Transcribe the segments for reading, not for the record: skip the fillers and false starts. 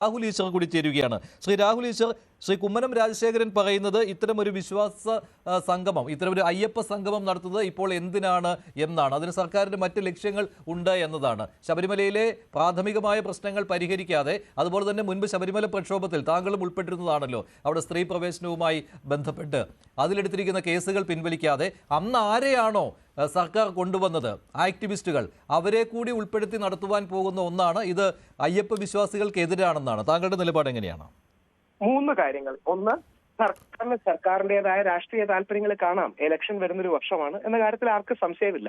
രാഹുൽ ഈശ്വർ കൂടി ചേരുകയാണ്. ശ്രീ രാഹുൽ ഈശ്വർ, ശ്രീ കുമ്മനം രാജശേഖരൻ പറയുന്നത് ഇത്തരമൊരു വിശ്വാസ സംഗമം, ഇത്തരമൊരു അയ്യപ്പ സംഗമം നടത്തുന്നത് ഇപ്പോൾ എന്തിനാണ് എന്നാണ്. അതിന് സർക്കാരിൻ്റെ മറ്റ് ലക്ഷ്യങ്ങൾ ഉണ്ട് എന്നതാണ്. ശബരിമലയിലെ പ്രാഥമികമായ പ്രശ്നങ്ങൾ പരിഹരിക്കാതെ, അതുപോലെ തന്നെ മുൻപ് ശബരിമല പ്രക്ഷോഭത്തിൽ താങ്കളും ഉൾപ്പെട്ടിരുന്നതാണല്ലോ, അവിടെ സ്ത്രീ പ്രവേശനവുമായി ബന്ധപ്പെട്ട് അതിലെടുത്തിരിക്കുന്ന കേസുകൾ പിൻവലിക്കാതെ അന്ന് ആരെയാണോ സർക്കാർ കൊണ്ടുവന്നത്, ആക്ടിവിസ്റ്റുകൾ, അവരെ കൂടി ഉൾപ്പെടുത്തി നടത്തുവാൻ പോകുന്ന ഒന്നാണ് ഇത്. അയ്യപ്പ വിശ്വാസികൾക്ക് എതിരാണെന്നാണ് താങ്കളുടെ നിലപാട്. എങ്ങനെയാണ്? മൂന്ന് കാര്യങ്ങൾ. ഒന്ന്, സർക്കാരിന്റേതായ രാഷ്ട്രീയ താല്പര്യങ്ങൾ കാണാം. ഇലക്ഷൻ വരുന്നൊരു വർഷമാണ് എന്ന കാര്യത്തിൽ ആർക്കും സംശയമില്ല.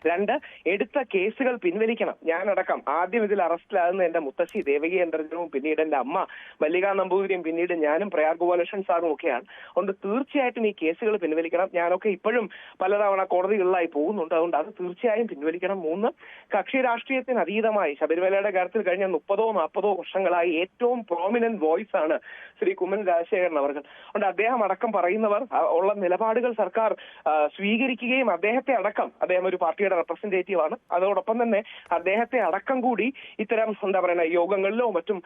രണ്ട്, എടുത്ത കേസുകൾ പിൻവലിക്കണം. ഞാനടക്കം ആദ്യം ഇതിൽ അറസ്റ്റിലാകുന്ന എന്റെ മുത്തശ്ശി ദേവകി അന്തർജനവും, പിന്നീട് എന്റെ അമ്മ മല്ലികാ നമ്പൂതിരിയും, പിന്നീട് ഞാനും പ്രയാഗ് ഗോപാലകൃഷ്ണൻ സാറും ഒക്കെയാണ്. അതുകൊണ്ട് തീർച്ചയായിട്ടും ഈ കേസുകൾ പിൻവലിക്കണം. ഞാനൊക്കെ ഇപ്പോഴും പലതവണ കോടതികളിലായി പോകുന്നുണ്ട്. അതുകൊണ്ട് അത് തീർച്ചയായും പിൻവലിക്കണം. മൂന്ന്, കക്ഷി രാഷ്ട്രീയത്തിന് അതീതമായി ശബരിമലയുടെ കാര്യത്തിൽ കഴിഞ്ഞ 30-40 വർഷങ്ങളായി ഏറ്റവും പ്രോമിനന്റ് വോയിസ് ആണ് ശ്രീ കുമ്മനം രാജശേഖരൻ അവർ. അതുകൊണ്ട് അദ്ദേഹം അടക്കം പറയുന്നവർ ഉള്ള നിലപാടുകൾ സർക്കാർ സ്വീകരിക്കുകയും അദ്ദേഹം ഒരു പാർട്ടിയുടെ റെപ്രസെന്റേറ്റീവ് ആണ്. അതോടൊപ്പം തന്നെ അദ്ദേഹത്തെ അടക്കം കൂടി ഇത്തരം യോഗങ്ങളിലോ മറ്റും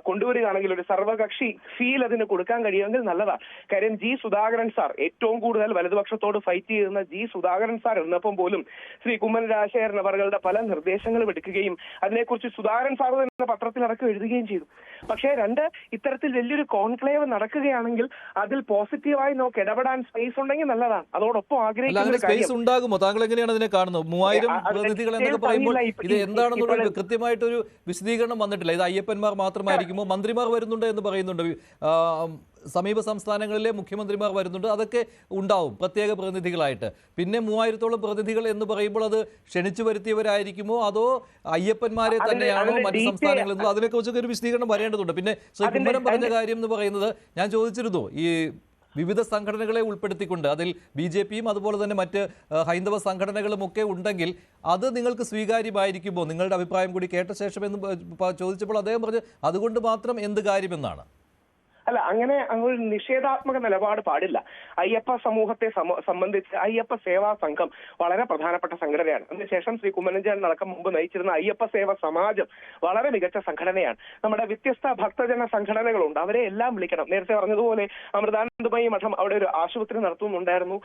കൊണ്ടുവരികയാണെങ്കിൽ ഒരു സർവകക്ഷി ഫീൽ അതിന് കൊടുക്കാൻ കഴിയുമെങ്കിൽ നല്ലതാണ്. കാര്യം ജി സുധാകരൻ സാർ, ഏറ്റവും കൂടുതൽ വലതുപക്ഷത്തോട് ഫൈറ്റ് ചെയ്യുന്ന ജി സുധാകരൻ സാർ ഇരുന്നപ്പം പോലും ശ്രീ കുമ്മനം രാജശേഖരൻ അവരുടെ പല നിർദ്ദേശങ്ങളും എടുക്കുകയും അതിനെക്കുറിച്ച് സുധാകരൻ സാർ തന്നെ പത്രത്തിലടക്കം എഴുതുകയും ചെയ്തു. പക്ഷേ ഇത്തരത്തിൽ വലിയൊരു കോൺക്ലേവ് നടക്കുകയാണെങ്കിൽ അതിൽ പോസിറ്റീവായി നമുക്ക് ഇടപെടാൻ സ്പേസ് ഉണ്ടെങ്കിൽ നല്ലതാണ്. അതോടൊപ്പം ആഗ്രഹിക്കുന്ന സ്പേസ് ഉണ്ടാകുമോ? താങ്കൾ എങ്ങനെയാണ് അതിനെ കാണുന്നത്? 3000 പ്രതിനിധികൾ എന്നൊക്കെ പറയുമ്പോൾ ഇത് എന്താണെന്നുള്ള കൃത്യമായിട്ടൊരു വിശദീകരണം വന്നിട്ടില്ല. ഇത് അയ്യപ്പന്മാർ മാത്രമായിരിക്കുമോ? മന്ത്രിമാർ വരുന്നുണ്ട് എന്ന് പറയുന്നുണ്ട്, സമീപ സംസ്ഥാനങ്ങളിലെ മുഖ്യമന്ത്രിമാർ വരുന്നുണ്ട്, അതൊക്കെ ഉണ്ടാവും പ്രത്യേക പ്രതിനിധികളായിട്ട്. പിന്നെ 3000-ഓളം പ്രതിനിധികൾ എന്ന് പറയുമ്പോൾ അത് ക്ഷണിച്ചു വരുത്തിയവരായിരിക്കുമോ അതോ അയ്യപ്പന്മാരെ തന്നെയാണോ മറ്റു സംസ്ഥാനങ്ങളിൽ നിന്നും? അതിനെക്കുറിച്ചൊക്കെ ഒരു വിശദീകരണം വരേണ്ടതുണ്ട്. പിന്നെ ശ്രീ കുമ്മനം പറഞ്ഞ കാര്യം എന്ന് പറയുന്നത്, ഞാൻ ചോദിച്ചിരുന്നു, ഈ വിവിധ സംഘടനകളെ ഉൾപ്പെടുത്തിക്കൊണ്ട് അതിൽ BJPയും അതുപോലെ തന്നെ മറ്റ് ഹൈന്ദവ സംഘടനകളും ഒക്കെ ഉണ്ടെങ്കിൽ അത് നിങ്ങൾക്ക് സ്വീകാര്യമായിരിക്കുമോ? നിങ്ങളുടെ അഭിപ്രായം കൂടി കേട്ട ശേഷം എന്ന് ചോദിച്ചപ്പോൾ അദ്ദേഹം പറഞ്ഞു അതുകൊണ്ട് മാത്രം എന്ത് കാര്യമെന്നാണ്. അല്ല, അങ്ങനെ ഒരു നിഷേധാത്മക നിലപാട് പാടില്ല. അയ്യപ്പ സമൂഹത്തെ സംബന്ധിച്ച് അയ്യപ്പ സേവാ സംഘം വളരെ പ്രധാനപ്പെട്ട സംഘടനയാണ്. അതിനുശേഷം ശ്രീ കുമ്മനം അടക്കം മുമ്പ് നയിച്ചിരുന്ന അയ്യപ്പ സേവ സമാജം വളരെ മികച്ച സംഘടനയാണ്. നമ്മുടെ വ്യത്യസ്ത ഭക്തജന സംഘടനകളുണ്ട്, അവരെ എല്ലാം വിളിക്കണം. നേരത്തെ പറഞ്ഞതുപോലെ അമൃതാനന്ദമയി മഠം അവിടെ ഒരു ആശുപത്രി നടത്തുന്നുണ്ടായിരുന്നു.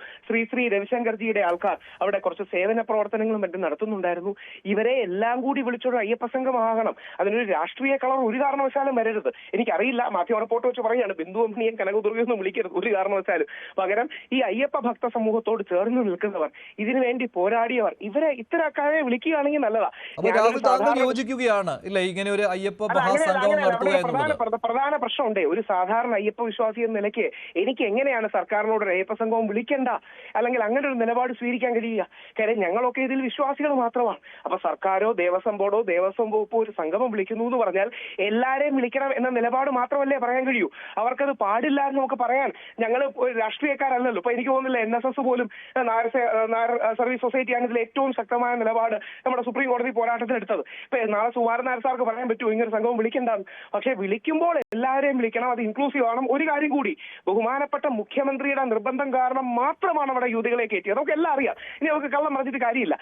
ശ്രീ രവിശങ്കർജിയുടെ ആൾക്കാർ അവിടെ കുറച്ച് സേവന പ്രവർത്തനങ്ങളും മറ്റും നടത്തുന്നുണ്ടായിരുന്നു. ഇവരെ എല്ലാം കൂടി വിളിച്ചൊരു അയ്യപ്പ സംഘമാകണം. അതിനൊരു രാഷ്ട്രീയ കളർ ഒരു കാരണവശാലും വരരുത്. എനിക്കറിയില്ല, മാധ്യമ റിപ്പോർട്ട് വെച്ച് ബിന്ദുവമ്മണിയും കനകദുർഗയൊന്നും വിളിക്കരുത് ഒരു കാരണവശാലും. പകരം ഈ അയ്യപ്പ ഭക്ത സമൂഹത്തോട് ചേർന്ന് നിൽക്കുന്നവർ, ഇതിനു വേണ്ടി പോരാടിയവർ, ഇവരെ ഇത്തരക്കാരെ വിളിക്കുകയാണെങ്കിൽ നല്ലതാ. യോജിക്കുകയാണ് ഇങ്ങനെ ഒരു അയ്യപ്പ പ്രധാന പ്രശ്നമുണ്ട്. ഒരു സാധാരണ അയ്യപ്പ വിശ്വാസി എന്ന നിലയ്ക്ക് എനിക്ക് എങ്ങനെയാണ് സർക്കാരിനോട് ഒരു അയ്യപ്പ സംഘവും വിളിക്കേണ്ട അല്ലെങ്കിൽ അങ്ങനെ ഒരു നിലപാട് സ്വീകരിക്കാൻ കഴിയുക? കാര്യം ഞങ്ങളൊക്കെ ഇതിൽ വിശ്വാസികൾ മാത്രമാണ്. അപ്പൊ സർക്കാരോ ദേവസ്വം ബോർഡോ ദേവസ്വം വകുപ്പോ ഒരു സംഗമം വിളിക്കുന്നു എന്ന് പറഞ്ഞാൽ എല്ലാരെയും വിളിക്കണം എന്ന നിലപാട് മാത്രമല്ലേ പറയാൻ കഴിയൂ. അവർക്കത് പാടില്ല എന്ന് നമുക്ക് പറയാൻ ഞങ്ങൾ ഒരു രാഷ്ട്രീയക്കാരല്ലല്ലോ. ഇപ്പൊ എനിക്ക് തോന്നുന്നില്ല NSS പോലും നായർ സർവീസ് സൊസൈറ്റിയാണ് ഇതിൽ ഏറ്റവും ശക്തമായ നിലപാട് നമ്മുടെ സുപ്രീം കോടതി പോരാട്ടത്തിൽ എടുത്തത്. ഇപ്പൊ നാളെ സുകുമാരൻ നായർ സാർക്ക് പറയാൻ പറ്റുമോ ഇങ്ങനെ സംഘം വിളിക്കണ്ടെന്ന്? പക്ഷെ വിളിക്കുമ്പോൾ എല്ലാവരെയും വിളിക്കണം, അത് ഇൻക്ലൂസീവ് ആണ്. ഒരു കാര്യം കൂടി, ബഹുമാനപ്പെട്ട മുഖ്യമന്ത്രിയുടെ നിർബന്ധം കാരണം മാത്രമാണ് അവിടെ യുവതികളെ കയറ്റിയത്. നമുക്ക് എല്ലാം അറിയാം. ഇനി നമുക്ക് കള്ളം പറഞ്ഞിട്ട് കാര്യമില്ല.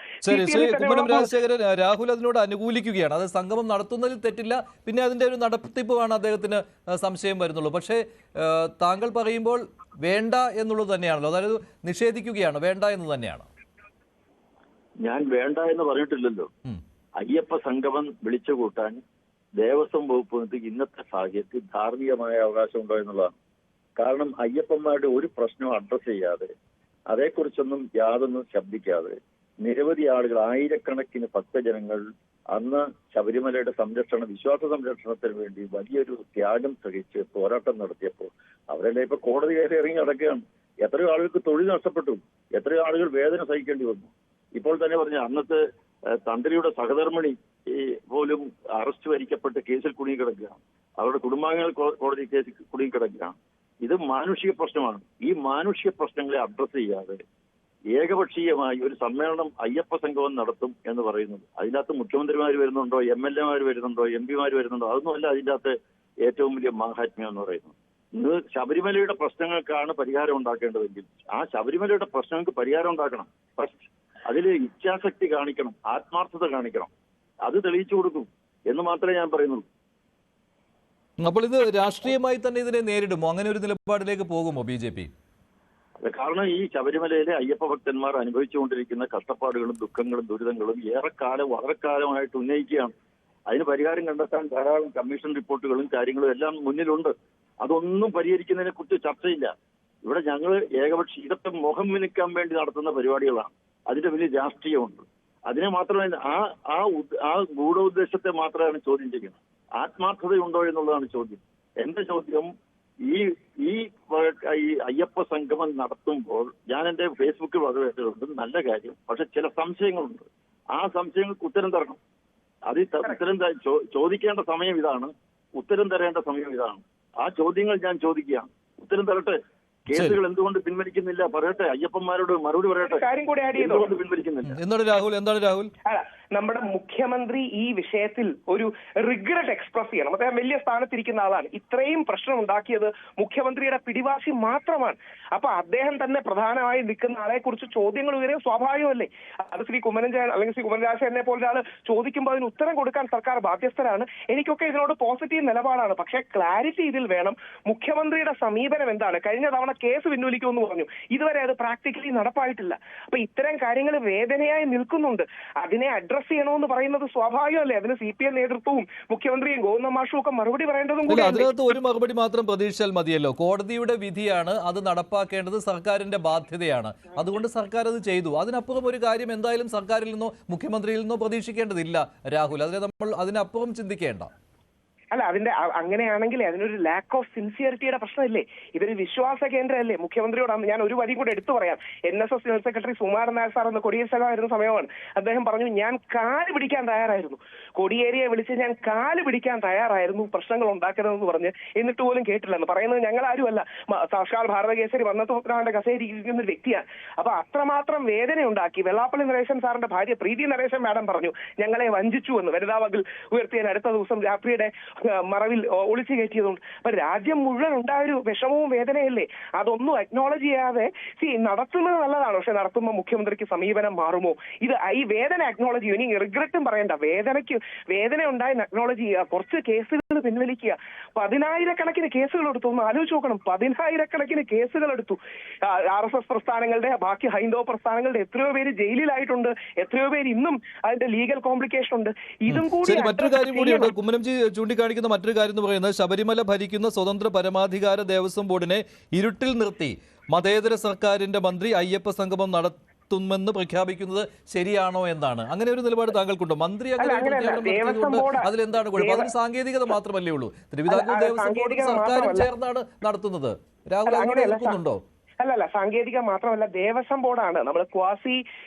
രാഹുൽ അതിനോട് അനുകൂലിക്കുകയാണ്. അത് സംഗമം നടത്തുന്നതിൽ തെറ്റില്ല, പിന്നെ അതിന്റെ ഒരു നടത്തിപ്പാണ് അദ്ദേഹത്തിന് സംശയം വരുന്നുള്ളൂ. പക്ഷേ താങ്കൾ പറയുമ്പോൾ വേണ്ട എന്നുള്ളത് തന്നെയാണല്ലോ, അതായത് നിഷേധിക്കുകയാണ്, വേണ്ട എന്ന് തന്നെയാണ്. ഞാൻ വേണ്ട എന്ന് പറഞ്ഞിട്ടില്ലല്ലോ. അയ്യപ്പ സംഗമം വിളിച്ചു കൂട്ടാൻ ദേവസ്വം വകുപ്പ് ഇന്നത്തെ സാഹചര്യത്തിൽ ധാർമ്മികമായ അവകാശം ഉണ്ടോ എന്നുള്ളതാണ്. കാരണം അയ്യപ്പന്മാരുടെ ഒരു പ്രശ്നവും അഡ്രസ് ചെയ്യാതെ, അതേക്കുറിച്ചൊന്നും യാതൊന്നും ശബ്ദിക്കാതെ നിരവധി ആളുകൾ, ആയിരക്കണക്കിന് ഭക്തജനങ്ങൾ അന്ന് ശബരിമലയുടെ വിശ്വാസ സംരക്ഷണത്തിന് വേണ്ടി വലിയൊരു ത്യാഗം സഹിച്ച് പോരാട്ടം നടത്തിയപ്പോൾ അവരെല്ലാം ഇപ്പൊ കോടതി കയറി ഇറങ്ങി നടക്കുകയാണ്. എത്രയോ ആളുകൾക്ക് തൊഴിൽ നഷ്ടപ്പെട്ടു, എത്രയോ ആളുകൾ വേദന സഹിക്കേണ്ടി വന്നു. ഇപ്പോൾ തന്നെ പറഞ്ഞ അന്നത്തെ തന്ത്രിയുടെ സഹധർമ്മിണി പോലും അറസ്റ്റ് വരിക്കപ്പെട്ട് കേസിൽ കുടുങ്ങിക്കിടക്കുകയാണ്. അവരുടെ കുടുംബാംഗങ്ങൾ കോടതി കേസിൽ കുടുങ്ങിക്കിടക്കുകയാണ്. ഇത് മാനുഷിക പ്രശ്നമാണ്. ഈ മാനുഷിക പ്രശ്നങ്ങളെ അഡ്രസ് ചെയ്യാതെ ഏകപക്ഷീയമായി ഒരു സമ്മേളനം അയ്യപ്പ സംഗമം നടത്തും എന്ന് പറയുന്നത്, അതിനകത്ത് മുഖ്യമന്ത്രിമാർ വരുന്നുണ്ടോ, MLA വരുന്നുണ്ടോ, MP വരുന്നുണ്ടോ, അതൊന്നുമല്ല അതിൻ്റെ അകത്ത് ഏറ്റവും വലിയ മാഹാത്മ്യം എന്ന് പറയുന്നത്. ഇന്ന് ശബരിമലയുടെ പ്രശ്നങ്ങൾക്കാണ് പരിഹാരം ഉണ്ടാക്കേണ്ടതെങ്കിൽ ആ ശബരിമലയുടെ പ്രശ്നങ്ങൾക്ക് പരിഹാരം ഉണ്ടാക്കണം. അതിൽ ഇച്ഛാശക്തി കാണിക്കണം, ആത്മാർത്ഥത കാണിക്കണം. അത് തെളിയിച്ചു കൊടുക്കും എന്ന് മാത്രമേ ഞാൻ പറയുന്നുള്ളൂ. അപ്പോൾ ഇത് രാഷ്ട്രീയമായി തന്നെ ഇതിനെ നേരിടുമോ? അങ്ങനെ ഒരു നിലപാടിലേക്ക് പോകുമോ BJP? കാരണം ഈ ശബരിമലയിലെ അയ്യപ്പ ഭക്തന്മാർ അനുഭവിച്ചുകൊണ്ടിരിക്കുന്ന കഷ്ടപ്പാടുകളും ദുഃഖങ്ങളും ദുരിതങ്ങളും വളരെ കാലമായിട്ട് ഉന്നയിക്കുകയാണ്. അതിന് പരിഹാരം കണ്ടെത്താൻ ധാരാളം കമ്മീഷൻ റിപ്പോർട്ടുകളും കാര്യങ്ങളും എല്ലാം മുന്നിലുണ്ട്. അതൊന്നും പരിഹരിക്കുന്നതിനെ കുറിച്ച് ചർച്ചയില്ല. ഇവിടെ ഞങ്ങൾ ഇതൊക്കെ മുഖം മിനുക്കാൻ വേണ്ടി നടത്തുന്ന പരിപാടികളാണ്. അതിന്റെ വലിയ രാഷ്ട്രീയമുണ്ട്. അതിനെ മാത്രമല്ല ആ ഗൂഢോദ്ദേശത്തെ മാത്രമാണ് ചോദ്യം ചെയ്യുന്നത്. ആത്മാർത്ഥതയുണ്ടോ എന്നുള്ളതാണ് ചോദ്യം. എന്റെ ചോദ്യം, ഈ അയ്യപ്പ സംഗമം നടത്തുമ്പോൾ ഞാൻ എന്റെ ഫേസ്ബുക്കിൽ വളരെ നല്ല കാര്യം, പക്ഷെ ചില സംശയങ്ങളുണ്ട്. ആ സംശയങ്ങൾക്ക് ഉത്തരം തരണം. ഉത്തരം ചോദിക്കേണ്ട സമയം ഇതാണ്, ഉത്തരം തരേണ്ട സമയം ഇതാണ്. ആ ചോദ്യങ്ങൾ ഞാൻ ചോദിക്കുകയാണ്. ഉത്തരം തരട്ടെ. കേസുകൾ എന്തുകൊണ്ട് പിൻവലിക്കുന്നില്ല പറയട്ടെ. അയ്യപ്പന്മാരോട് മറുപടി പറയട്ടെ. കാര്യം കൂടി ആഡ് എന്തുകൊണ്ട് പിൻവലിക്കുന്നില്ല? എന്താണ് രാഹുൽ? നമ്മുടെ മുഖ്യമന്ത്രി ഈ വിഷയത്തിൽ ഒരു റിഗ്രറ്റ് എക്സ്പ്രസ് ചെയ്യണം. അദ്ദേഹം വലിയ സ്ഥാനത്തിരിക്കുന്ന ആളാണ്. ഇത്രയും പ്രശ്നം ഉണ്ടാക്കിയത് മുഖ്യമന്ത്രിയുടെ പിടിവാശി മാത്രമാണ്. അപ്പൊ അദ്ദേഹം തന്നെ പ്രധാനമായി നിൽക്കുന്ന ആളെ കുറിച്ച് ചോദ്യങ്ങൾ ഉയരെ സ്വാഭാവികമല്ലേ? അത് ശ്രീ കുമ്മനഞ്ചൻ അല്ലെങ്കിൽ ശ്രീ കുമ്മനരാജനെ പോലെ ഒരാൾ ചോദിക്കുമ്പോൾ അതിന് ഉത്തരം കൊടുക്കാൻ സർക്കാർ ബാധ്യസ്ഥരാണ്. എനിക്കൊക്കെ ഇതിനോട് പോസിറ്റീവ് നിലപാടാണ്. പക്ഷെ ക്ലാരിറ്റി ഇതിൽ വേണം. മുഖ്യമന്ത്രിയുടെ സമീപനം എന്താണ്? കഴിഞ്ഞ തവണ കേസ് പിൻവലിക്കുമെന്ന് പറഞ്ഞു. ഇതുവരെ അത് പ്രാക്ടിക്കലി നടപ്പായിട്ടില്ല. അപ്പൊ ഇത്തരം കാര്യങ്ങൾ വേദനയായി നിൽക്കുന്നുണ്ട്. അതിനെ അഡ്രസ് ചെയ്യണമെന്ന് പറയുന്നത് സ്വാഭാവികമല്ലേ? അതിന് CPM നേതൃത്വവും മുഖ്യമന്ത്രിയും ഗോവിന്ദ മാഷും ഒക്കെ മറുപടി പറയേണ്ടതും കൂടി. അതിനകത്ത് ഒരു മറുപടി മാത്രം പ്രതീക്ഷിച്ചാൽ മതിയല്ലോ. കോടതിയുടെ വിധിയാണ്, അത് നടപ്പാക്കേണ്ടത് സർക്കാരിന്റെ ബാധ്യതയാണ്. അതുകൊണ്ട് സർക്കാർ അത് ചെയ്തു. അതിനപ്പുറം ഒരു കാര്യം എന്തായാലും സർക്കാരിൽ നിന്നോ മുഖ്യമന്ത്രിയിൽ നിന്നോ പ്രതീക്ഷിക്കേണ്ടതില്ല രാഹുൽ. അതിനപ്പുറം ചിന്തിക്കേണ്ട. അല്ല, അങ്ങനെയാണെങ്കിൽ അതിനൊരു ലാക്ക് ഓഫ് സിൻസിയറിറ്റിയുടെ പ്രശ്നമില്ലേ? ഇതൊരു വിശ്വാസ കേന്ദ്രമല്ലേ? മുഖ്യമന്ത്രിയോട് ഞാൻ ഒരു വരി കൂടെ എടുത്തു പറയാം. NSS general secretary Sukumaran Nair sir എന്ന് കൊടിയേരി സമയമാണ്. അദ്ദേഹം പറഞ്ഞു, ഞാൻ കാല് പിടിക്കാൻ തയ്യാറായിരുന്നു, കൊടിയേരിയെ വിളിച്ച് ഞാൻ കാല് പിടിക്കാൻ തയ്യാറായിരുന്നു, പ്രശ്നങ്ങൾ ഉണ്ടാക്കരുതെന്ന് പറഞ്ഞ്, എന്നിട്ട് പോലും കേട്ടില്ലെന്ന് പറയുന്നത് ഞങ്ങൾ ആരുമല്ല, സാക്ഷാൽ ഭാരതകേസരി വന്നത്തോന്റെ കസേരി ഇരിക്കുന്ന ഒരു വ്യക്തിയാണ്. അപ്പൊ അത്രമാത്രം വേദന ഉണ്ടാക്കി. വെള്ളാപ്പള്ളി നരേശൻ സാറിന്റെ ഭാര്യ പ്രീതി നരേശൻ മാഡം പറഞ്ഞു, ഞങ്ങളെ വഞ്ചിച്ചു എന്ന്. വനിതാവകിൽ ഉയർത്തിയതിന് അടുത്ത ദിവസം രാത്രിയുടെ മറവിൽ ഒളിച്ചു കയറ്റിയതുകൊണ്ട്. അപ്പൊ രാജ്യം മുഴുവൻ ഉണ്ടായൊരു വിഷമവും വേദനയല്ലേ? അതൊന്നും അക്നോളജ് ചെയ്യാതെ നടത്തുന്നത് നല്ലതാണ്. പക്ഷെ നടത്തുമ്പോൾ മുഖ്യമന്ത്രിക്ക് സമീപനം മാറുമോ? ഈ വേദന അക്നോളജ് ചെയ്യും. ഇനി റിഗ്രറ്റും പറയണ്ട. വേദന ഉണ്ടായി അക്നോളജ് ചെയ്യുക. കുറച്ച് കേസുകൾ പിൻവലിക്കുക. 10,000-കണക്കിന് കേസുകൾ എടുത്തു. ഒന്ന് ആലോചിച്ച് നോക്കണം. 10,000-കണക്കിന് കേസുകൾ എടുത്തു. RSS പ്രസ്ഥാനങ്ങളുടെ, ബാക്കി ഹൈന്ദവ പ്രസ്ഥാനങ്ങളുടെ എത്രയോ പേര് ജയിലിലായിട്ടുണ്ട്. എത്രയോ പേര് ഇന്നും അതിന്റെ ലീഗൽ കോംപ്ലിക്കേഷൻ ഉണ്ട്. ഇതും കൂടി മറ്റൊരു കാര്യം കൂടിയുണ്ട്. കുമ്മനംജി ചൂണ്ടിക്കാണിക്കുന്ന മറ്റൊരു കാര്യം എന്ന് പറയുന്നത്, ശബരിമല ഭരിക്കുന്ന സ്വതന്ത്ര പരമാധികാര ദേവസ്വം ബോർഡിനെ ഇരുട്ടിൽ നിർത്തി മതേതര സർക്കാരിന്റെ മന്ത്രി അയ്യപ്പ സംഗമം നടത്തുമെന്ന് പ്രഖ്യാപിക്കുന്നത് ശരിയാണോ എന്നാണ്. അങ്ങനെ ഒരു നിലപാട് താങ്കൾക്കുണ്ടോ? മന്ത്രി അതിലെന്താണ് കുഴപ്പം? അതിന് സാങ്കേതികത മാത്രമല്ലേ ഉള്ളൂ. തിരുവിതാംകൂർ ദേവസ്വം ബോർഡും സർക്കാരും ചേർന്നാണ് നടത്തുന്നത്. രാഹുൽ അങ്ങനെ എതിർക്കുന്നുണ്ടോ? അല്ലല്ല, സാങ്കേതിക മാത്രമല്ല, ദേവസ്വം ബോർഡാണ്. നമ്മൾ ക്വാസി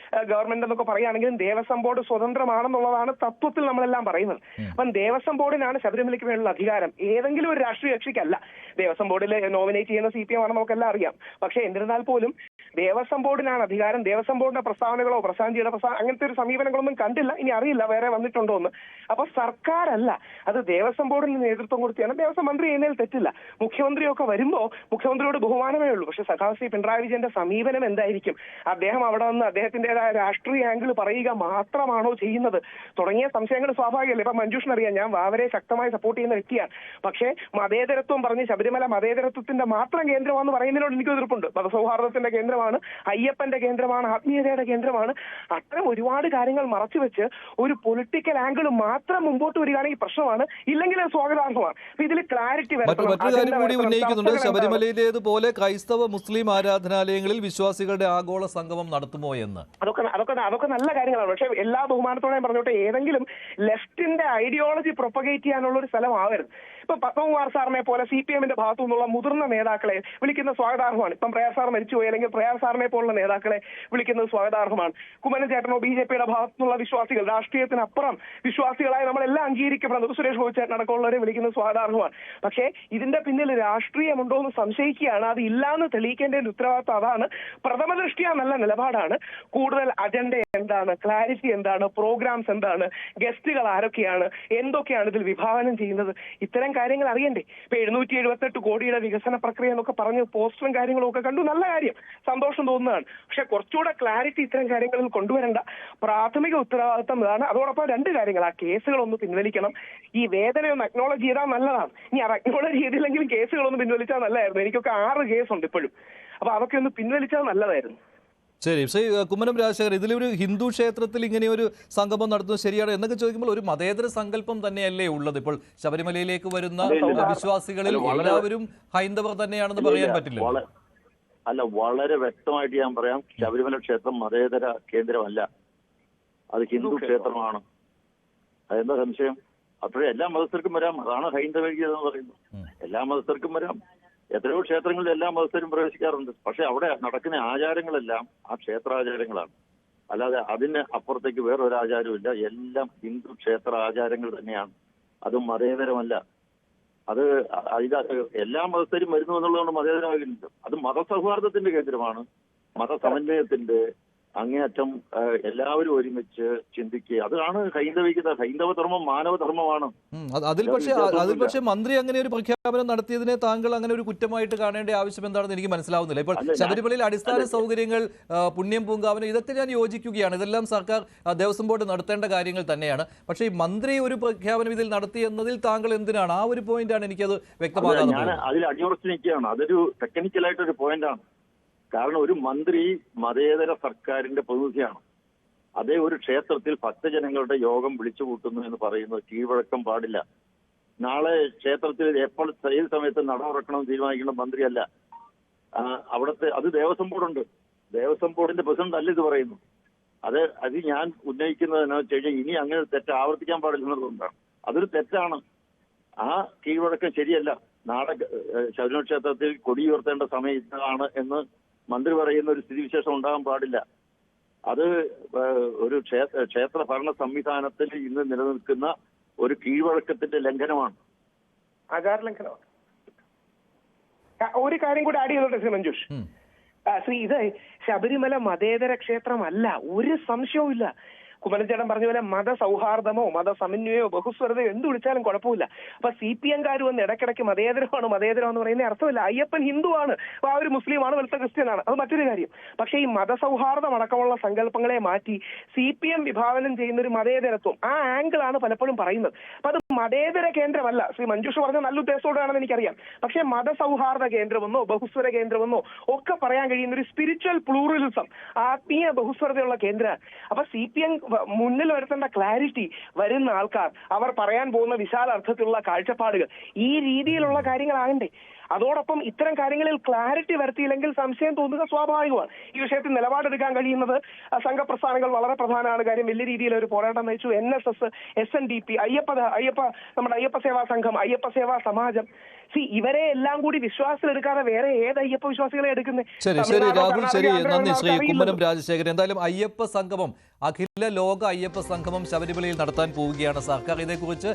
ഗവൺമെന്റ് എന്നൊക്കെ പറയുകയാണെങ്കിലും ദേവസ്വം ബോർഡ് സ്വതന്ത്രമാണെന്നുള്ളതാണ് തത്വത്തിൽ നമ്മളെല്ലാം പറയുന്നത്. അപ്പം ദേവസ്വം ബോർഡിനാണ് ശബരിമലയ്ക്ക് മേലുള്ള അധികാരം. ഏതെങ്കിലും ഒരു രാഷ്ട്രീയ കക്ഷിക്കല്ല. ദേവസ്വം ബോർഡിൽ നോമിനേറ്റ് ചെയ്യുന്ന CPM ആണെന്ന് നമുക്കെല്ലാം അറിയാം. പക്ഷേ എന്നിരുന്നാൽ പോലും ദേവസ്വം ബോർഡിനാണ് അധികാരം. ദേവസ്വം ബോർഡിന്റെ പ്രസ്താവനകളോ പ്രശാന്തിയുടെ അങ്ങനത്തെ ഒരു സമീപനങ്ങളൊന്നും കണ്ടില്ല. ഇനി അറിയില്ല വേറെ വന്നിട്ടുണ്ടോ എന്ന്. അപ്പൊ സർക്കാരല്ല, അത് ദേവസ്വം ബോർഡിന് നേതൃത്വം കൊടുക്കുകയാണ്. ദേവസ്വം മന്ത്രി ചെയ്യുന്നതിൽ തെറ്റില്ല. മുഖ്യമന്ത്രിയൊക്കെ വരുമ്പോ മുഖ്യമന്ത്രിയോട് ബഹുമാനമേ ഉള്ളൂ. പക്ഷെ സഖാശ്രീ പിണറായി വിജയന്റെ സമീപനം എന്തായിരിക്കും? അദ്ദേഹം അവിടെ വന്ന് അദ്ദേഹത്തിന്റേതായ രാഷ്ട്രീയ ആംഗിൾ പറയുക മാത്രമാണോ ചെയ്യുന്നത് തുടങ്ങിയ സംശയങ്ങൾ സ്വാഭാവികമല്ലേ? ഇപ്പൊ മഞ്ജുഷിനറിയാം, ഞാൻ വാവരെ ശക്തമായി സപ്പോർട്ട് ചെയ്യുന്ന വ്യക്തിയാണ്. പക്ഷേ മതേതരത്വം പറഞ്ഞ് ശബരിമല മതേതരത്വത്തിന്റെ മാത്രം കേന്ദ്രമാണെന്ന് പറയുന്നതിനോട് എനിക്ക് എതിർപ്പുണ്ട്. മതസൗഹാർദ്ദത്തിന്റെ കേന്ദ്രമാണ്, അയ്യപ്പന്റെ കേന്ദ്രമാണ്, ആത്മീയതയുടെ കേന്ദ്രമാണ്. അത്തരം ഒരുപാട് കാര്യങ്ങൾ മറച്ചുവെച്ച് ഒരു പൊളിറ്റിക്കൽ ആംഗിൾ മാത്രം മുമ്പോട്ട് വരികയാണെങ്കിൽ പ്രശ്നമാണ്, ഇല്ലെങ്കിൽ അത് സ്വാഗതാർഹമാണ്. ഇതിൽ ക്ലാരിറ്റി മറ്റൊരു കാര്യം കൂടി ഉന്നയിക്കുന്നുണ്ട്. ശബരിമലയിലേതുപോലെ ക്രൈസ്തവ മുസ്ലിം ആരാധനാലയങ്ങളിൽ വിശ്വാസികളുടെ ആഗോള സംഗമം നടത്തുമോ എന്ന്. അതൊക്കെ നല്ല കാര്യങ്ങളാണ്. പക്ഷെ എല്ലാ ബഹുമാനത്തോടെയും പറഞ്ഞോട്ടെ, ഏതെങ്കിലും ലെഫ്റ്റിന്റെ ഐഡിയോളജി പ്രൊപ്പഗേറ്റ് ചെയ്യാനുള്ള ഒരു സ്ഥലമാവരുത്. ഇപ്പൊ പത്മകുമാർ സാറിനെ പോലെ CPMന്റെ ഭാഗത്തു നിന്നുള്ള മുതിർന്ന നേതാക്കളെ വിളിക്കുന്ന സ്വാഗതാർഹമാണ്. ഇപ്പം പ്രയാർ സാർ മരിച്ചുപോയി, അല്ലെങ്കിൽ പ്രയാർ സാറിനെ പോലുള്ള നേതാക്കളെ വിളിക്കുന്നത് സ്വാഗതാർഹമാണ്. കുമ്മനം ചേട്ടനോ BJPയുടെ ഭാഗത്തു നിന്നുള്ള വിശ്വാസികൾ, രാഷ്ട്രീയത്തിനപ്പുറം വിശ്വാസികളായി നമ്മളെല്ലാം അംഗീകരിക്കപ്പെടുന്നത് സുരേഷ് ഗോപി ചേട്ടൻ അടക്കമുള്ളവരെ വിളിക്കുന്നത് സ്വാഗതാർഹമാണ്. പക്ഷേ ഇതിന്റെ പിന്നിൽ രാഷ്ട്രീയമുണ്ടോ എന്ന് സംശയിക്കുകയാണ്. അത് ഇല്ലാന്ന് തെളിയിക്കേണ്ട ഉത്തരവാദിത്വം അതാണ്. പ്രഥമ ദൃഷ്ടിയ നല്ല നിലപാടാണ്. കൂടുതൽ അജണ്ട എന്താണ്, ക്ലാരിറ്റി എന്താണ്, പ്രോഗ്രാംസ് എന്താണ്, ഗസ്റ്റുകൾ ആരൊക്കെയാണ്, എന്തൊക്കെയാണ് ഇതിൽ വിഭാവനം ചെയ്യുന്നത്, ഇത്തരം കാര്യങ്ങൾ അറിയണ്ടേ? ഇപ്പൊ 778 കോടിയുടെ വികസന പ്രക്രിയ എന്നൊക്കെ പറഞ്ഞ് പോസ്റ്ററും കാര്യങ്ങളും ഒക്കെ കണ്ടു, നല്ല കാര്യം, സന്തോഷം തോന്നുന്നതാണ്. പക്ഷെ കുറച്ചുകൂടെ ക്ലാരിറ്റി ഇത്തരം കാര്യങ്ങളിൽ കൊണ്ടുവരേണ്ട പ്രാഥമിക ഉത്തരവാദിത്തം ഇതാണ്. അതോടൊപ്പം 2 കാര്യങ്ങൾ, ആ കേസുകളൊന്ന് പിൻവലിക്കണം. ഈ വേദനയൊന്ന് അക്നോളജ് ചെയ്താൽ നല്ലതാണ്. ഇനി അത് അക്നോളജ് ചെയ്തില്ലെങ്കിലും കേസുകളൊന്ന് പിൻവലിച്ചാൽ നല്ലതായിരുന്നു. എനിക്കൊക്കെ 6 കേസുണ്ട് ഇപ്പോഴും. അപ്പൊ അതൊക്കെ ഒന്ന് പിൻവലിച്ചാൽ നല്ലതായിരുന്നു. ശരി, ശ്രീ കുമ്മനം രാജശേഖർ, ഇതിലൊരു ഹിന്ദു ക്ഷേത്രത്തിൽ ഇങ്ങനെ ഒരു സംഗമം നടത്തുന്നത് ശരിയാണ് എന്നൊക്കെ ചോദിക്കുമ്പോൾ ഒരു മതേതര സങ്കല്പം തന്നെയല്ലേ ഉള്ളത്? ഇപ്പോൾ ശബരിമലയിലേക്ക് വരുന്ന വിശ്വാസികളിൽ എല്ലാവരും ഹൈന്ദവർ തന്നെയാണെന്ന് പറയാൻ പറ്റില്ല. അല്ല, വളരെ വ്യക്തമായിട്ട് ഞാൻ പറയാം, ശബരിമല ക്ഷേത്രം മതേതര കേന്ദ്രമല്ല, അത് ഹിന്ദു ക്ഷേത്രമാണ്. അതെന്താ സംശയം? അപ്പോഴേ എല്ലാ മതസ്ഥർക്കും വരാം, അതാണ് ഹൈന്ദവീയത എന്ന് പറയുന്നത്. എല്ലാ മതസ്ഥർക്കും വരാം. എത്രയോ ക്ഷേത്രങ്ങളിൽ എല്ലാ മതസ്ഥരും പ്രവേശിക്കാറുണ്ട്. പക്ഷെ അവിടെ നടക്കുന്ന ആചാരങ്ങളെല്ലാം ആ ക്ഷേത്രാചാരങ്ങളാണ്, അല്ലാതെ അതിന് അപ്പുറത്തേക്ക് വേറൊരു ആചാരമില്ല. എല്ലാം ഹിന്ദു ക്ഷേത്ര ആചാരങ്ങൾ തന്നെയാണ്, അതും മതേതരമല്ല. അത് എല്ലാ മതസ്ഥരും വരുന്നു എന്നുള്ളതുകൊണ്ട് മതേതരമാകുന്നുണ്ട്. അത് മതസൗഹാർദ്ദത്തിന്റെ കേന്ദ്രമാണ്, മതസമന്വയത്തിന്റെ അങ്ങേയറ്റം എല്ലാവരും ഒരുമിച്ച് ചിന്തിക്കുക. അതാണ് ഹൈന്ദവികത. ഹൈന്ദവ ധർമ്മം മാനവധർമ്മമാണ്. അതിൽ പക്ഷേ മന്ത്രി അങ്ങനെ ഒരു പ്രഖ്യാപനം നടത്തിയതിനെ താങ്കൾ അങ്ങനെ ഒരു കുറ്റമായിട്ട് കാണേണ്ട ആവശ്യം എന്താണെന്ന് എനിക്ക് മനസ്സിലാവുന്നില്ല. ഇപ്പോൾ ശബരിമലയിൽ അടിസ്ഥാന സൗകര്യങ്ങൾ, പുണ്യം പൂങ്കാവനം, ഇതൊക്കെ ഞാൻ യോജിക്കുകയാണ്. ഇതെല്ലാം സർക്കാർ ദേവസ്വം ബോർഡ് നടത്തേണ്ട കാര്യങ്ങൾ തന്നെയാണ്. പക്ഷേ ഈ മന്ത്രി ഒരു പ്രഖ്യാപനം ഇതിൽ നടത്തി എന്നതിൽ താങ്കൾ എന്തിനാണ്? ആ ഒരു പോയിന്റാണ് എനിക്കത് വ്യക്തമാകാതെ. ഞാൻ അതിൽ അടിയുറച്ചു നിൽക്കുകയാണ്. അതൊരു ടെക്നിക്കലായിട്ടൊരു പോയിന്റാണ്. കാരണം ഒരു മന്ത്രി മതേതര സർക്കാരിന്റെ പ്രതിനിധിയാണ്. അതേ ഒരു ക്ഷേത്രത്തിൽ ഭക്തജനങ്ങളുടെ യോഗം വിളിച്ചു കൂട്ടുന്നു എന്ന് പറയുന്നത് കീഴ്വഴക്കം പാടില്ല. നാളെ ക്ഷേത്രത്തിൽ എപ്പോൾ ഏത് സമയത്ത് നട തുറക്കണമെന്ന് തീരുമാനിക്കുന്ന മന്ത്രിയല്ല. അവിടുത്തെ അത് ദേവസ്വം ബോർഡുണ്ട്. ദേവസ്വം ബോർഡിന്റെ പ്രസിഡന്റ് അല്ല ഇത് പറയുന്നു. അത് ഞാൻ ഉന്നയിക്കുന്നത് എന്താണെന്ന് വെച്ച് കഴിഞ്ഞാൽ ഇനി അങ്ങനെ തെറ്റ് ആവർത്തിക്കാൻ പാടില്ലെന്നുള്ളതുകൊണ്ടാണ്. അതൊരു തെറ്റാണ്. ആ കീഴ്വഴക്കം ശരിയല്ല. നാളെ ശബരിമല ക്ഷേത്രത്തിൽ കൊടിയുയർത്തേണ്ട സമയം ഇതാണ് എന്ന് മന്ത്രി പറയുന്ന ഒരു സ്ഥിതിവിശേഷം ഉണ്ടാകാൻ പാടില്ല. അത് ഒരു ക്ഷേത്ര ഭരണ സംവിധാനത്തിൽ ഇന്ന് നിലനിൽക്കുന്ന ഒരു കീഴ്വഴക്കത്തിന്റെ ലംഘനമാണ്, ആചാര ലംഘനമാണ്. ഒരു കാര്യം കൂടി ആഡ് ചെയ്തോട്ടെ ശ്രീ മഞ്ജുഷ്. ഇത് ശബരിമല മതേതര ക്ഷേത്രമല്ല, ഒരു സംശയവും ഇല്ല. കുമ്മനച്ചേട്ടൻ പറഞ്ഞ പോലെ മതസൗഹാർദ്ദമോ മതസമന്വയോ ബഹുസ്വരതയോ എന്ത് വിളിച്ചാലും കുഴപ്പമില്ല. അപ്പൊ CPM-കാർ വന്ന് ഇടയ്ക്കിടയ്ക്ക് മതേതരമാണ് എന്ന് പറയുന്ന അർത്ഥമില്ല. അയ്യപ്പൻ ഹിന്ദുവാണ്, അപ്പൊ ആ ഒരു മുസ്ലിമാണ്, വെളുത്ത ക്രിസ്ത്യനാണ്, അത് മറ്റൊരു കാര്യം. പക്ഷേ ഈ മതസൗഹാർദ്ദം അടക്കമുള്ള സങ്കല്പങ്ങളെ മാറ്റി CPM വിഭാവനം ചെയ്യുന്ന ഒരു മതേതരത്വം, ആ ആംഗിളാണ് പലപ്പോഴും പറയുന്നത്. അപ്പൊ അത് മതേതര കേന്ദ്രമല്ല. ശ്രീ മഞ്ജുഷ് പറഞ്ഞ നല്ല ഉദ്ദേശത്തോടെയാണെന്ന് എനിക്കറിയാം. പക്ഷേ മതസൗഹാർദ്ദ കേന്ദ്രമെന്നോ ബഹുസ്വര കേന്ദ്രമെന്നോ ഒക്കെ പറയാൻ കഴിയുന്ന ഒരു സ്പിരിച്വൽ പ്ലൂറലിസം, ആത്മീയ ബഹുസ്വരതയുള്ള കേന്ദ്രമാണ്. അപ്പൊ CPM മുന്നിൽ വരുത്തേണ്ട ക്ലാരിറ്റി, വരുന്ന ആൾക്കാർ അവർ പറയാൻ പോകുന്ന വിശാല അർത്ഥത്തിലുള്ള കാഴ്ചപ്പാടുകൾ, ഈ രീതിയിലുള്ള കാര്യങ്ങളാകണ്ടേ. അതോടൊപ്പം ഇത്തരം കാര്യങ്ങളിൽ ക്ലാരിറ്റി വരുത്തിയില്ലെങ്കിൽ സംശയം തോന്നുക സ്വാഭാവികമാണ്. ഈ വിഷയത്തിൽ നിലപാടെടുക്കാൻ കഴിയുന്നത് സംഘപ്രസ്ഥാനങ്ങൾ വളരെ പ്രധാനമാണ്. കാര്യം വലിയ രീതിയിൽ ഒരു പോരാട്ടം നയിച്ചു. NSS, SNDP, നമ്മുടെ അയ്യപ്പ സേവാ സംഘം, അയ്യപ്പ സേവാ സമാജം. ഇവരെ എല്ലാം കൂടി വിശ്വാസത്തിലെടുക്കാതെ വേറെ ഏത് അയ്യപ്പ വിശ്വാസികളെ എടുക്കുന്നത്? ശരി രാഹുൽ, ശരി, നന്ദി ശ്രീ കുമ്മനം രാജശേഖരൻ. എന്തായാലും അയ്യപ്പ സംഗമം, അഖില ലോക അയ്യപ്പ സംഗമം ശബരിമലയിൽ നടത്താൻ പോവുകയാണ് സർക്കാർ. ഇതേക്കുറിച്ച്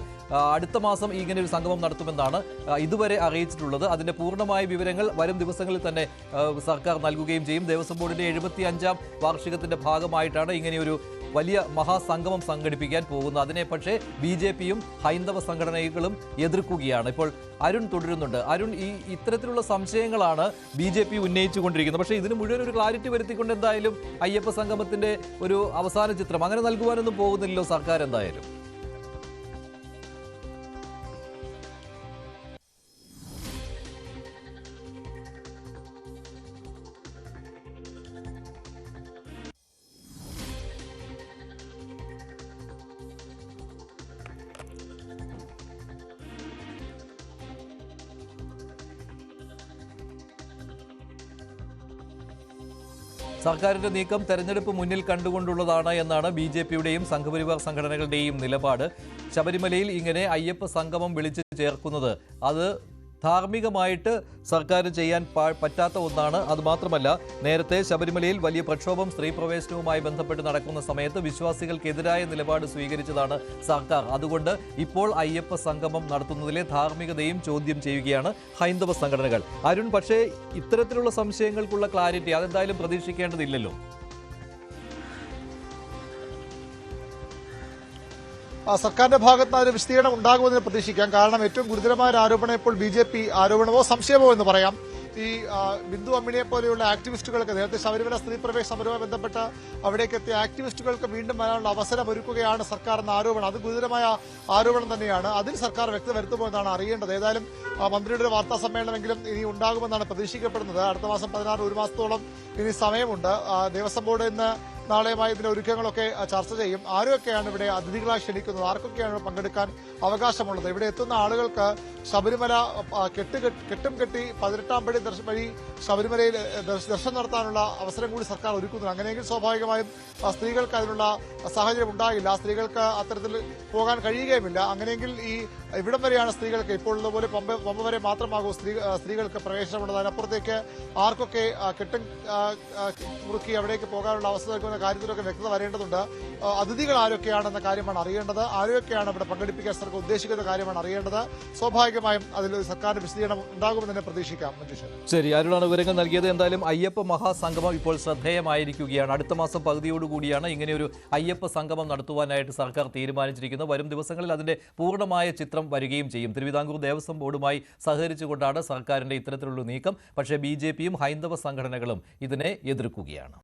അടുത്ത മാസം ഇങ്ങനെ ഒരു സംഗമം നടത്തുമെന്നാണ് ഇതുവരെ അറിയിച്ചിട്ടുള്ളത്. അതിന്റെ പൂർണ്ണമായ വിവരങ്ങൾ വരും ദിവസങ്ങളിൽ തന്നെ സർക്കാർ നൽകുകയും ചെയ്യും. ദേവസ്വം ബോർഡിന്റെ 75ാം വാർഷികത്തിന്റെ ഭാഗമായിട്ടാണ് ഇങ്ങനെയൊരു വലിയ മഹാസംഗമം സംഘടിപ്പിക്കാൻ പോകുന്നത്. അതിനെ പക്ഷേ BJP-യും ഹൈന്ദവ സംഘടനകളും എതിർക്കുകയാണ്. ഇപ്പോൾ അരുൺ തുടരുന്നുണ്ട്. അരുൺ, ഇത്തരത്തിലുള്ള സംശയങ്ങളാണ് BJP ഉന്നയിച്ചുകൊണ്ടിരിക്കുന്നത്. പക്ഷേ ഇതിന് മുഴുവൻ ഒരു ക്ലാരിറ്റി വരുത്തിക്കൊണ്ട് എന്തായാലും അയ്യപ്പ സംഗമത്തിന്റെ ഒരു അവസാന ചിത്രം അങ്ങനെ നൽകുവാനൊന്നും പോകുന്നില്ലല്ലോ സർക്കാർ എന്തായാലും. സർക്കാരിന്റെ നീക്കം തെരഞ്ഞെടുപ്പ് മുന്നിൽ കണ്ടുകൊണ്ടുള്ളതാണ് എന്നാണ് BJP-യുടെയും സംഘപരിവാർ സംഘടനകളുടെയും നിലപാട്. ശബരിമലയിൽ ഇങ്ങനെ അയ്യപ്പ സംഗമം വിളിച്ചു ചേർക്കുന്നത് അത് ധാർമ്മികമായിട്ട് സർക്കാർ ചെയ്യാൻ പറ്റാത്ത ഒന്നാണ്. അതുമാത്രമല്ല, നേരത്തെ ശബരിമലയിൽ വലിയ പ്രക്ഷോഭം സ്ത്രീ പ്രവേശനവുമായി ബന്ധപ്പെട്ട് നടക്കുന്ന സമയത്ത് വിശ്വാസികൾക്കെതിരായ നിലപാട് സ്വീകരിച്ചതാണ് സർക്കാർ. അതുകൊണ്ട് ഇപ്പോൾ അയ്യപ്പ സംഗമം നടത്തുന്നതിലെ ധാർമ്മികതയും ചോദ്യം ചെയ്യുകയാണ് ഹൈന്ദവ സംഘടനകൾ. അരുൺ, പക്ഷേ ഇത്തരത്തിലുള്ള സംശയങ്ങൾക്കുള്ള ക്ലാരിറ്റി അതെന്തായാലും പ്രതീക്ഷിക്കേണ്ടതില്ലല്ലോ. സർക്കാരിന്റെ ഭാഗത്ത് നിന്ന് അതിന് വിശദീകരണം ഉണ്ടാകുമെന്ന് പ്രതീക്ഷിക്കാം. കാരണം ഏറ്റവും ഗുരുതരമായ ഒരു ആരോപണം ഇപ്പോൾ BJP ആരോപണമോ സംശയമോ എന്ന് പറയാം. ഈ ബിന്ദു അമ്മിണിയെ പോലെയുള്ള ആക്ടിവിസ്റ്റുകൾക്ക് നേരത്തെ ശബരിമല സ്ത്രീ പ്രവേശ സമരവുമായി ബന്ധപ്പെട്ട് അവിടേക്ക് എത്തിയ ആക്ടിവിസ്റ്റുകൾക്ക് വീണ്ടും വരാനുള്ള അവസരം ഒരുക്കുകയാണ് സർക്കാർ എന്ന ആരോപണം. അത് ഗുരുതരമായ ആരോപണം തന്നെയാണ്. അതിൽ സർക്കാർ വ്യക്തത വരുത്തുമോ എന്നാണ് അറിയേണ്ടത്. ഏതായാലും മന്ത്രിയുടെ ഒരു വാർത്താ സമ്മേളനമെങ്കിലും ഇനി ഉണ്ടാകുമെന്നാണ് പ്രതീക്ഷിക്കപ്പെടുന്നത്. അടുത്ത മാസം 16 ഒരു മാസത്തോളം ഇനി സമയമുണ്ട്. ദേവസ്വം ബോർഡ് ഇന്ന് നാളെയുമായി ഇതിന്റെ ഒരുക്കങ്ങളൊക്കെ ചർച്ച ചെയ്യും. ആരൊക്കെയാണ് ഇവിടെ അതിഥികളായി ക്ഷണിക്കുന്നത്, ആർക്കൊക്കെയാണ് ഇവിടെ പങ്കെടുക്കാൻ അവകാശമുള്ളത്, ഇവിടെ എത്തുന്ന ആളുകൾക്ക് ശബരിമല കെട്ടും കെട്ടി 18-ാം പടി വഴി ശബരിമലയിൽ ദർശനം നടത്താനുള്ള അവസരം കൂടി സർക്കാർ ഒരുക്കുന്നു. അങ്ങനെയെങ്കിൽ സ്വാഭാവികമായും സ്ത്രീകൾക്ക് അതിനുള്ള സാഹചര്യം ഉണ്ടാകില്ല. സ്ത്രീകൾക്ക് അത്തരത്തിൽ പോകാൻ കഴിയുകയുമില്ല. അങ്ങനെയെങ്കിൽ ഈ ഇവിടം വരെയാണ് സ്ത്രീകൾക്ക് ഇപ്പോൾ ഉള്ളതുപോലെ പമ്പ വരെ മാത്രമാകും സ്ത്രീകൾക്ക് പ്രവേശനമുള്ളത്. അതിനപ്പുറത്തേക്ക് ആർക്കൊക്കെ കെട്ടും മുറുക്കി അവിടേക്ക് പോകാനുള്ള അവസരം കാര്യത്തിലൊക്കെ വ്യക്തത വരേണ്ടതുണ്ട്. അതിഥികൾ ആരൊക്കെയാണെന്ന കാര്യമാണ് അറിയേണ്ടത്. ആരൊക്കെയാണ് ഇവിടെ പങ്കെടുപ്പിക്കാൻ സർക്കാർ ഉദ്ദേശിക്കുന്ന കാര്യമാണ് അറിയേണ്ടത്. സ്വാഭാവികമായും അതിൽ സർക്കാരിന്റെ വിശദീകരണം ഉണ്ടാകുമെന്ന് തന്നെ പ്രതീക്ഷിക്കാം. മഞ്ജുഷ, ശരി, അരുണാണ് വിവരങ്ങൾ നൽകിയത്. എന്തായാലും അയ്യപ്പ മഹാസംഗമം ഇപ്പോൾ ശ്രദ്ധേയമായിരിക്കുകയാണ്. അടുത്ത മാസം പകുതിയോടുകൂടിയാണ് ഇങ്ങനെയൊരു അയ്യപ്പ സംഗമം നടത്തുവാനായിട്ട് സർക്കാർ തീരുമാനിച്ചിരിക്കുന്നത്. വരും ദിവസങ്ങളിൽ അതിന്റെ പൂർണ്ണമായ ചിത്രം വരികയും ചെയ്യും. തിരുവിതാംകൂർ ദേവസ്വം ബോർഡുമായി സഹകരിച്ചുകൊണ്ടാണ് സർക്കാരിന്റെ ഇത്തരത്തിലുള്ള നീക്കം. പക്ഷേ BJPയും ഹൈന്ദവ സംഘടനകളും ഇതിനെ എതിർക്കുകയാണ്.